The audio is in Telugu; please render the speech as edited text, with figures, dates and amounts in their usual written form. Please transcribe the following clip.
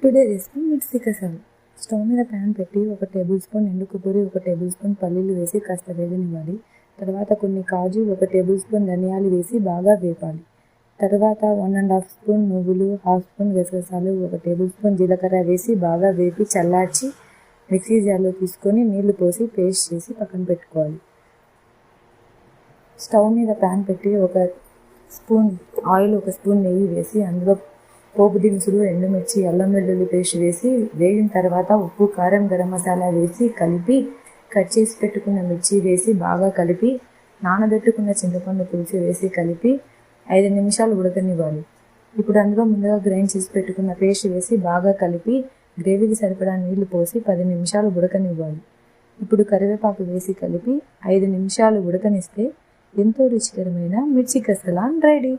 టుడే రెసిపీ మిర్చి కసాలు. స్టవ్ మీద ప్యాన్ పెట్టి 1 టేబుల్ స్పూన్ ఎండు కొబ్బరి, 1 టేబుల్ స్పూన్ పల్లీలు వేసి కాస్త వేగనివ్వాలి. తర్వాత కొన్ని కాజు, 1 టేబుల్ స్పూన్ ధనియాలు వేసి బాగా వేపాలి. తర్వాత 1½ స్పూన్ నువ్వులు, హాఫ్ స్పూన్ గసగసాలు, 1 టేబుల్ స్పూన్ జీలకర్ర వేసి బాగా వేపి చల్లార్చి మిక్సీ జార్లో తీసుకొని నీళ్లు పోసి పేస్ట్ చేసి పక్కన పెట్టుకోవాలి. స్టవ్ మీద ప్యాన్ పెట్టి 1 స్పూన్ ఆయిల్, 1 స్పూన్ నెయ్యి వేసి అందులో పోపు దినుసులు, ఎండుమిర్చి, అల్లం వెల్లుల్లి పేస్ట్ వేసి వేగిన తర్వాత ఉప్పు, కారం, గరం మసాలా వేసి కలిపి కట్ చేసి పెట్టుకున్న మిర్చి వేసి బాగా కలిపి నానబెట్టుకున్న చింతపండు పులుసు వేసి కలిపి 5 నిమిషాలు ఉడకనివ్వాలి. ఇప్పుడు అందులో ముందుగా గ్రైండ్ చేసి పెట్టుకున్న పేస్ట్ వేసి బాగా కలిపి గ్రేవీకి సరిపడా నీళ్లు పోసి 10 నిమిషాలు ఉడకనివ్వాలి. ఇప్పుడు కరివేపాకు వేసి కలిపి 5 నిమిషాలు ఉడకనిస్తే ఎంతో రుచికరమైన మిర్చి కసాల రెడీ.